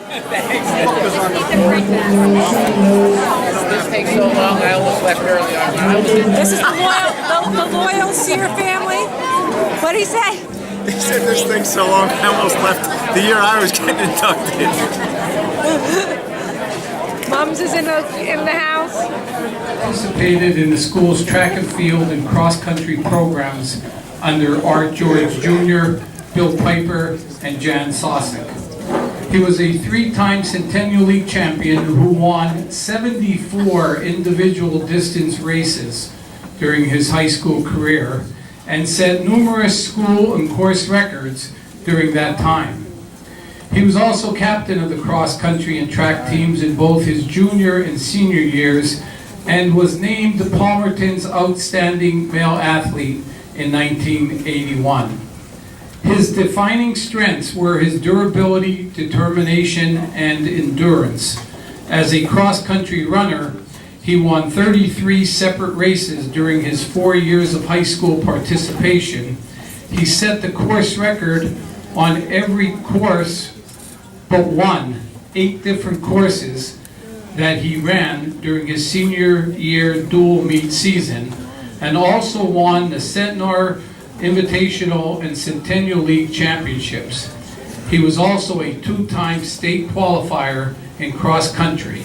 This takes so long, I almost left early on. This is the loyal Sear family. What'd he say? He said this thing's so long, I almost left the year I was getting inducted. Mums is in the house. Participated in the school's track and field and cross-country programs under Art George Jr., Bill Piper, and Jan Sosnick. He was a three-time Centennial League champion who won 74 individual distance races during his high school career and set numerous school and course records during that time. He was also captain of the cross-country and track teams in both his junior and senior years and was named Palmerton's Outstanding Male Athlete in 1981. His defining strengths were his durability, determination, and endurance. As a cross-country runner, he won 33 separate races during his 4 years of high school participation. He set the course record on every course but one, 8 different courses that he ran during his senior year dual meet season, and also won the Centennial Invitational and Centennial League championships. He was also a 2-time state qualifier in cross country.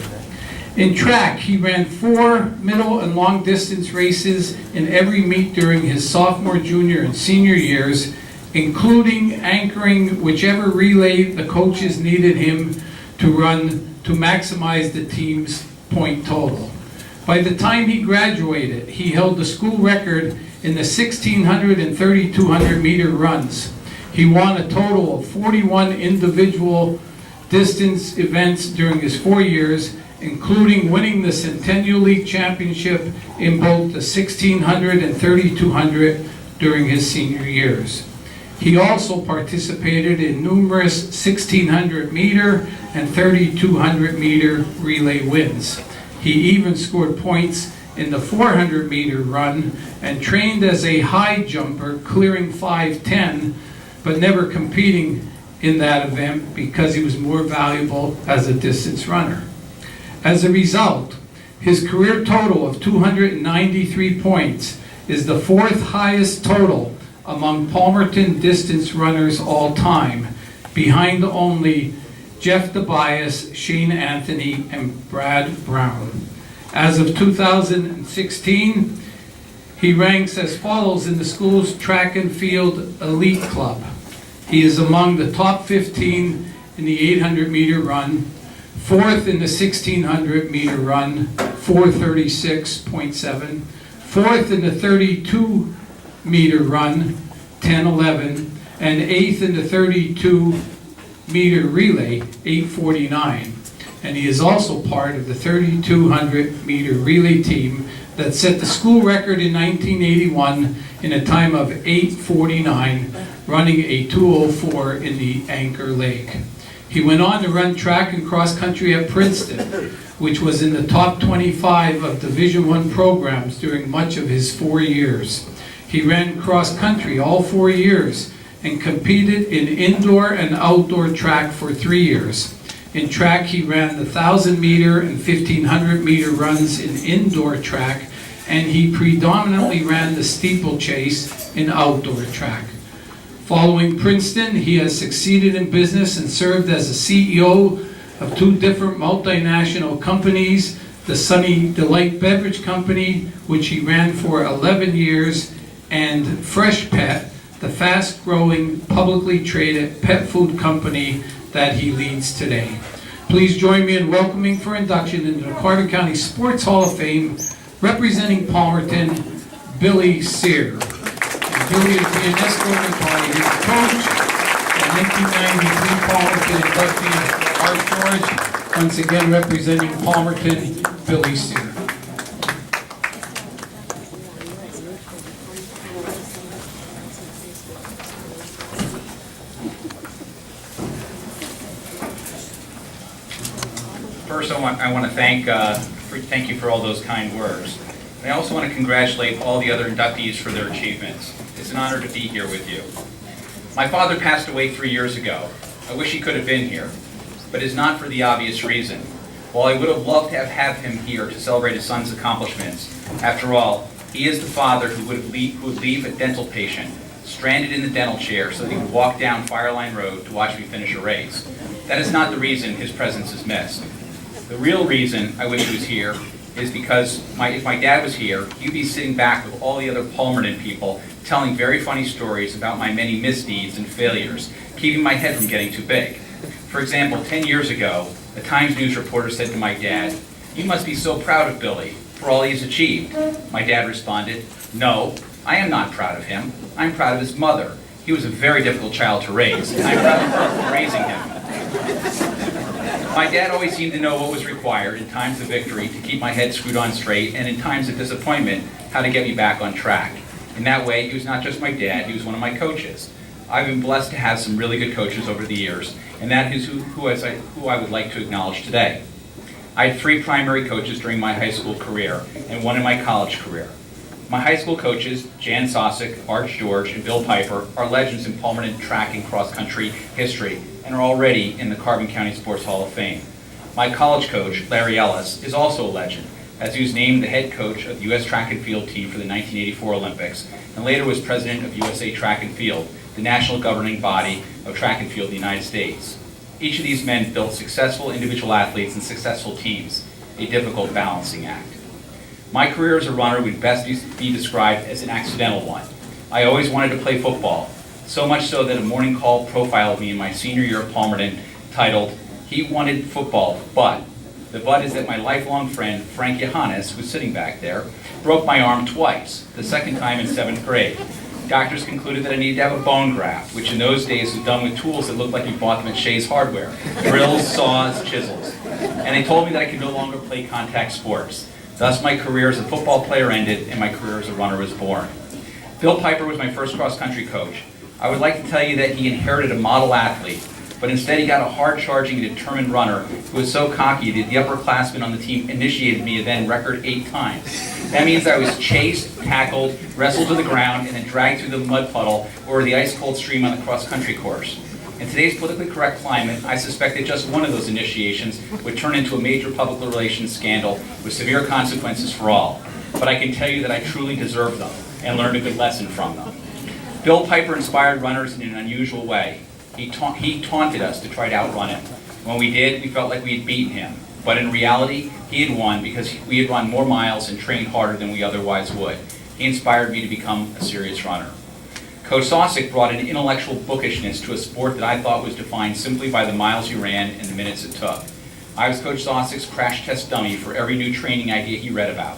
In track, he ran 4 middle and long distance races in every meet during his sophomore, junior, and senior years, including anchoring whichever relay the coaches needed him to run to maximize the team's point total. By the time he graduated, he held the school record in the 1,600 and 3,200 meter runs. He won a total of 41 individual distance events during his 4 years, including winning the Centennial League championship in both the 1,600 and 3,200 during his senior years. He also participated in numerous 1,600 meter and 3,200 meter relay wins. He even scored points in the 400 meter run and trained as a high jumper, clearing 5:10, but never competing in that event because he was more valuable as a distance runner. As a result, his career total of 293 points is the 4th highest total among Palmerton distance runners all time, behind only Jeff DeBias, Shane Anthony, and Brad Brown. As of 2016, he ranks as follows in the school's track and field elite club. He is among the top 15 in the 800 meter run, 4th in the 1,600 meter run, 4:36.7, 4th in the 32 meter run, 10:11, and 8th in the 32 meter relay, 8:49. And he is also part of the 3,200 meter relay team that set the school record in 1981 in a time of 8:49, running a 2:04 in the Anchor Lake. He went on to run track and cross country at Princeton, which was in the top 25 of Division I programs during much of his 4 years. He ran cross country all 4 years and competed in indoor and outdoor track for 3 years. In track, he ran the 1,000 meter and 1,500 meter runs in indoor track, and he predominantly ran the steeplechase in outdoor track. Following Princeton, he has succeeded in business and served as a CEO of 2 different multinational companies, the Sunny Delight Beverage Company, which he ran for 11 years, and Fresh Pet, the fast-growing, publicly traded pet food company that he leads today. Please join me in welcoming for induction into the Carter County Sports Hall of Fame, representing Palmerton, Billy Sear. And Billy is being escorted by his coach, and 1993 Palmerton inductee Art George, once again representing Palmerton, Billy Sear. First, I want to thank you for all those kind words. And I also want to congratulate all the other inductees for their achievements. It's an honor to be here with you. My father passed away 3 years ago. I wish he could have been here. but it is not for the obvious reason. While I would have loved to have had him here to celebrate his son's accomplishments, after all, he is the father who would leave a dental patient stranded in the dental chair so that he would walk down Fireline Road to watch me finish a race. That is not the reason his presence is missed. The real reason I wish he was here is because if my dad was here, he'd be sitting back with all the other Palmerton people telling very funny stories about my many misdeeds and failures, keeping my head from getting too big. For example, 10 years ago, a Times News reporter said to my dad, "You must be so proud of Billy for all he's achieved." My dad responded, "No, I am not proud of him. I'm proud of his mother. He was a very difficult child to raise, and I'm proud of her for raising him." My dad always seemed to know what was required in times of victory to keep my head screwed on straight, and in times of disappointment, how to get me back on track. In that way, he was not just my dad, he was one of my coaches. I've been blessed to have some really good coaches over the years, and that is who I would like to acknowledge today. I had 3 primary coaches during my high school career, and 1 in my college career. My high school coaches, Jan Sosick, Arch George, and Bill Piper, are legends in Palmerton track and cross-country history, and are already in the Carbon County Sports Hall of Fame. My college coach, Larry Ellis, is also a legend, as he was named the head coach of the U.S. track and field team for the 1984 Olympics, and later was president of USA Track and Field, the national governing body of track and field in the United States. Each of these men built successful individual athletes and successful teams, a difficult balancing act. My career as a runner would best be described as an accidental one. I always wanted to play football, so much so that a morning call profiled me in my senior year at Palmerton titled, "He wanted football, but." The but is that my lifelong friend, Frank Johannes, who's sitting back there, broke my arm twice, the second time in 7th grade. Doctors concluded that I needed to have a bone graft, which in those days was done with tools that looked like you bought them at Shea's Hardware, drills, saws, chisels. And they told me that I could no longer play contact sports. Thus my career as a football player ended and my career as a runner was born. Bill Piper was my first cross-country coach. I would like to tell you that he inherited a model athlete, but instead he got a hard-charging and determined runner who was so cocky that the upperclassmen on the team initiated me a then record 8 times. That means I was chased, tackled, wrestled to the ground, and then dragged through the mud puddle or the ice-cold stream on the cross-country course. In today's politically correct climate, I suspect that just one of those initiations would turn into a major public relations scandal with severe consequences for all. But I can tell you that I truly deserved them and learned a good lesson from them. Bill Piper inspired runners in an unusual way. He taunted us to try to outrun him. When we did, we felt like we had beaten him. But in reality, he had won because we had run more miles and trained harder than we otherwise would. He inspired me to become a serious runner. Coach Sosick brought an intellectual bookishness to a sport that I thought was defined simply by the miles you ran and the minutes it took. I was Coach Sosick's crash test dummy for every new training idea he read about.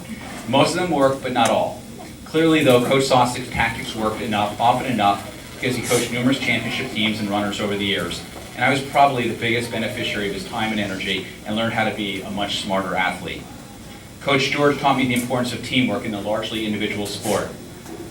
Most of them worked, but not all. Clearly, though, Coach Sosick's tactics worked often enough, because he coached numerous championship teams and runners over the years. And I was probably the biggest beneficiary of his time and energy and learned how to be a much smarter athlete. Coach George taught me the importance of teamwork in a largely individual sport.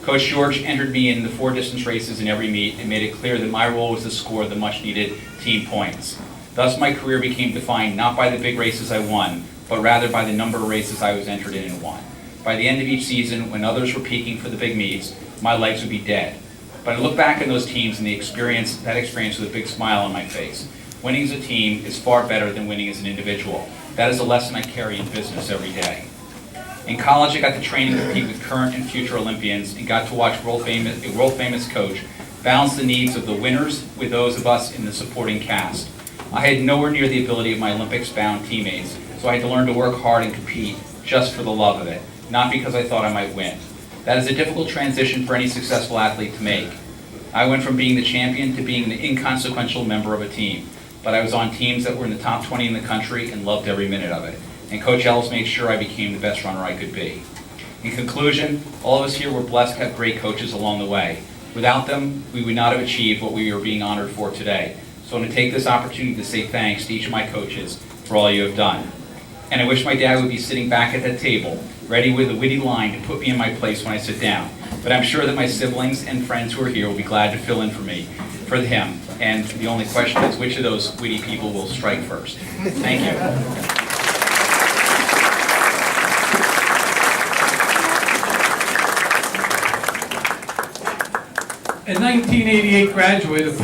Coach George entered me in the 4 distance races in every meet and made it clear that my role was to score the much needed team points. Thus my career became defined not by the big races I won, but rather by the number of races I was entered in and won. By the end of each season, when others were peaking for the big meets, my legs would be dead. But I look back on those teams and that experience with a big smile on my face. Winning as a team is far better than winning as an individual. That is a lesson I carry in business every day. In college, I got to train and compete with current and future Olympians and got to watch a world-famous coach balance the needs of the winners with those of us in the supporting cast. I had nowhere near the ability of my Olympics-bound teammates, so I had to learn to work hard and compete just for the love of it, not because I thought I might win. That is a difficult transition for any successful athlete to make. I went from being the champion to being the inconsequential member of a team, but I was on teams that were in the top 20 in the country and loved every minute of it. And Coach Ellis made sure I became the best runner I could be. In conclusion, all of us here were blessed to have great coaches along the way. Without them, we would not have achieved what we are being honored for today. So I want to take this opportunity to say thanks to each of my coaches for all you have done. And I wish my dad would be sitting back at that table, ready with a witty line to put me in my place when I sit down. But I'm sure that my siblings and friends who are here will be glad to fill in for him. And the only question is, which of those witty people will strike first? Thank you. A 1988 graduate of